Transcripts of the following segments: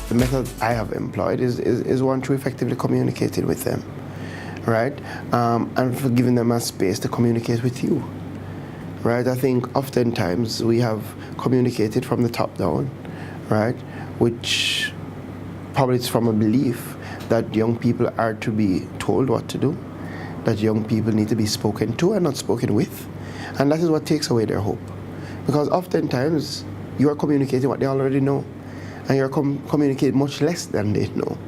The method I have employed is one to effectively communicate with them, right? And for giving them a space to communicate with you, right? I think oftentimes we have communicated from the top down, right? Which probably is from a belief that young people are to be told what to do, that young people need to be spoken to and not spoken with. And that is what takes away their hope. Because oftentimes you are communicating what they already know, and you're communicating much less than they know,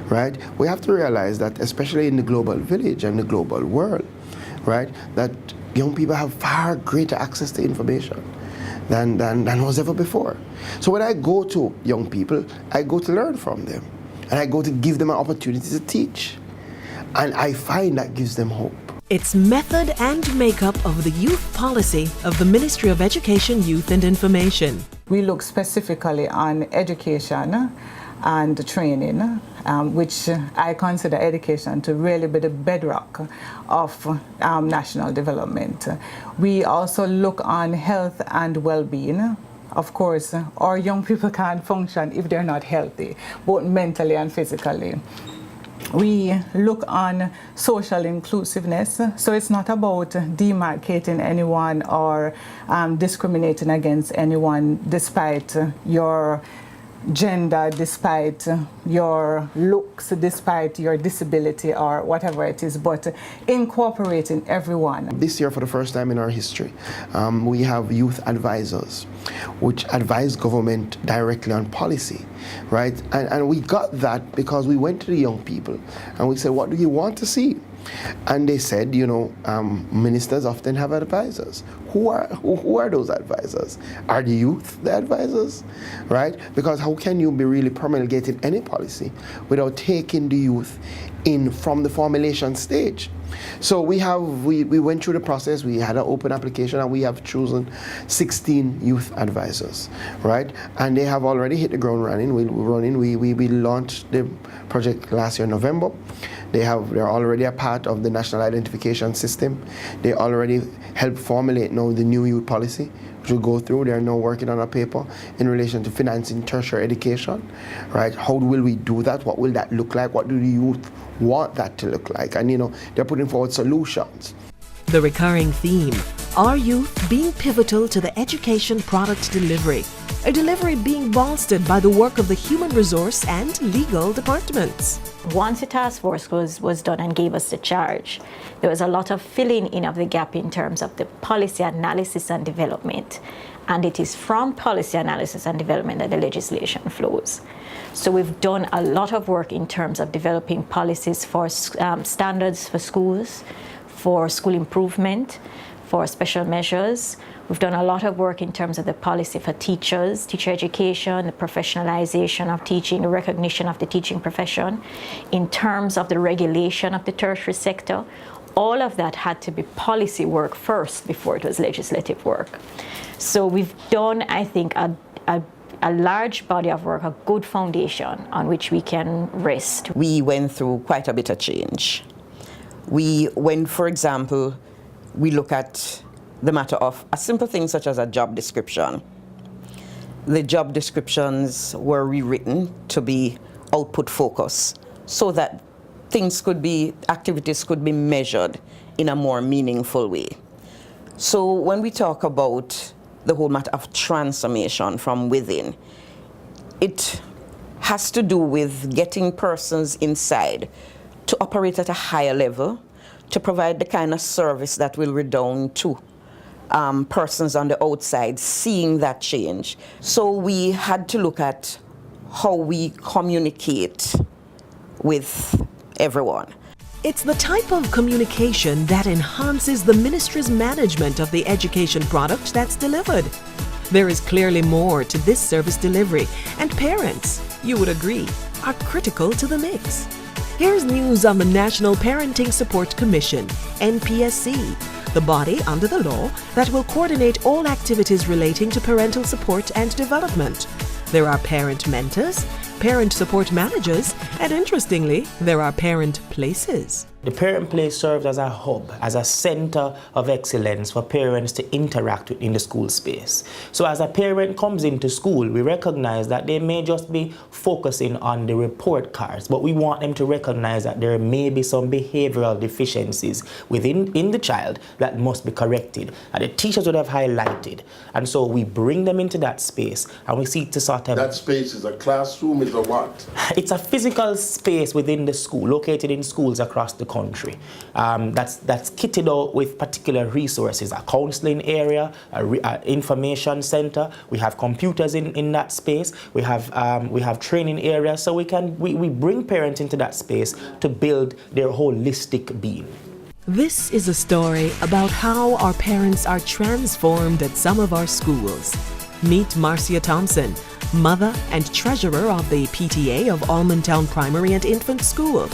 right? We have to realize that, especially in the global village and the global world, right, that young people have far greater access to information than was ever before. So when I go to young people, I go to learn from them, and I go to give them an opportunity to teach. And I find that gives them hope. It's method and makeup of the youth policy of the Ministry of Education, Youth and Information. We look specifically on education and training, which I consider education to really be the bedrock of national development. We also look on health and well-being. Of course, our young people can't function if they're not healthy, both mentally and physically. We look on social inclusiveness, so it's not about demarcating anyone or discriminating against anyone despite your gender, despite your looks, despite your disability or whatever it is, but incorporating everyone. This year, for the first time in our history, we have youth advisors, which advise government directly on policy, right? And we got that because we went to the young people and we said, what do you want to see? And they said, you know, ministers often have advisors. Who are those advisors? Are the youth the advisors, right? Because how can you be really promulgating any policy without taking the youth in from the formulation stage? So we went through the process. We had an open application, and we have chosen 16 youth advisors, right? And they have already hit the ground running. We launched the project last year in November. They're already a part of the national identification system. They already help formulate now the new youth policy, which will go through. They're now working on a paper in relation to financing tertiary education, right? How will we do that? What will that look like? What do the youth want that to look like? And, you know, they're putting forward solutions. The recurring theme, our youth being pivotal to the education product delivery, a delivery being bolstered by the work of the human resource and legal departments. Once the task force was done and gave us the charge, there was a lot of filling in of the gap in terms of the policy analysis and development. And it is from policy analysis and development that the legislation flows. So we've done a lot of work in terms of developing policies for standards for schools, for school improvement, for special measures. We've done a lot of work in terms of the policy for teachers, teacher education, the professionalization of teaching, the recognition of the teaching profession, in terms of the regulation of the tertiary sector. All of that had to be policy work first before it was legislative work. So we've done, I think, a large body of work, a good foundation on which we can rest. We went through quite a bit of change. For example, we look at the matter of a simple thing such as a job description. The job descriptions were rewritten to be output focus so that activities could be measured in a more meaningful way. So when we talk about the whole matter of transformation from within, it has to do with getting persons inside to operate at a higher level, to provide the kind of service that will redound to persons on the outside seeing that change. So we had to look at how we communicate with everyone. It's the type of communication that enhances the ministry's management of the education product that's delivered. There is clearly more to this service delivery, and parents, you would agree, are critical to the mix. Here's news on the National Parenting Support Commission, NPSC, the body under the law that will coordinate all activities relating to parental support and development. There are parent mentors, parent support managers, and interestingly, there are parent places. The parent place serves as a hub, as a center of excellence for parents to interact with in the school space. So as a parent comes into school, we recognize that they may just be focusing on the report cards, but we want them to recognize that there may be some behavioral deficiencies in the child that must be corrected, and the teachers would have highlighted. And so we bring them into that space, and we seek to sort of... That space is a classroom, is a what? It's a physical space within the school, located in schools across the country. That's kitted out with particular resources, a counseling area, a information center. We have computers in that space. We have training areas, so we bring parents into that space to build their holistic being. This is a story about how our parents are transformed at some of our schools. Meet Marcia Thompson, mother and treasurer of the PTA of Almontown Primary and Infant School.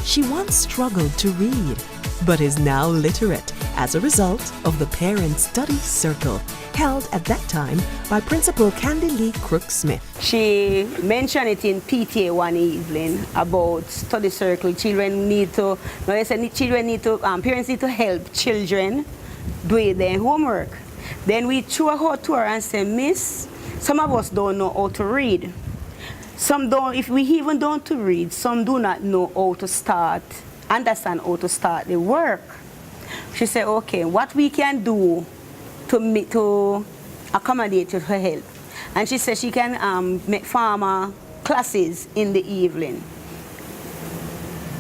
She once struggled to read, but is now literate as a result of the Parent Study Circle, held at that time by Principal Candy Lee Crook-Smith. She mentioned it in PTA one evening about study circle. Parents need to help children do their homework. Then we threw her to her and said, Miss, some of us don't know how to read. Some don't, if we even don't to read, some do not know how to understand how to start the work. She said, okay, what we can do to accommodate her help. And she said she can make farmer classes in the evening.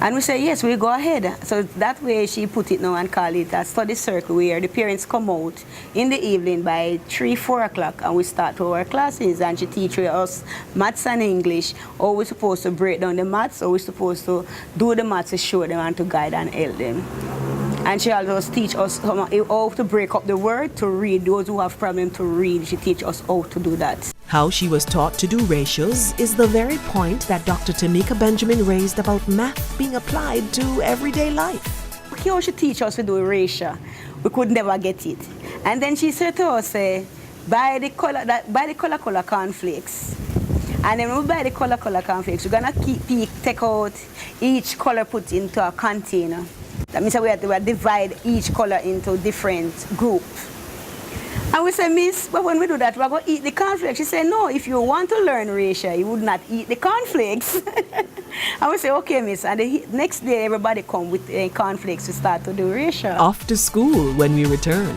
And we said, yes, we'll go ahead. So that way she put it now and call it a study circle where the parents come out in the evening by 3, 4 o'clock and we start our classes. And she teaches us maths and English, how we're supposed to break down the maths, how we're supposed to do the maths to show them and to guide and help them. And she also teaches us how to break up the word, to read. Those who have problems to read, she teaches us how to do that. How she was taught to do ratios is the very point that Dr. Tamika Benjamin raised about math being applied to everyday life. How she teach us to do ratio, we could never get it. And then she said to us, buy the color cornflakes. And then when we buy the color cornflakes, we're gonna take out each color, put into a container. That means that we have to divide each color into different groups. And we said, Miss, but when we do that, we're going to eat the cornflakes. She said, no, if you want to learn ratio, you would not eat the cornflakes. And we said, okay, Miss. And the next day, everybody come with cornflakes to start to do ratio. Off to school when we return.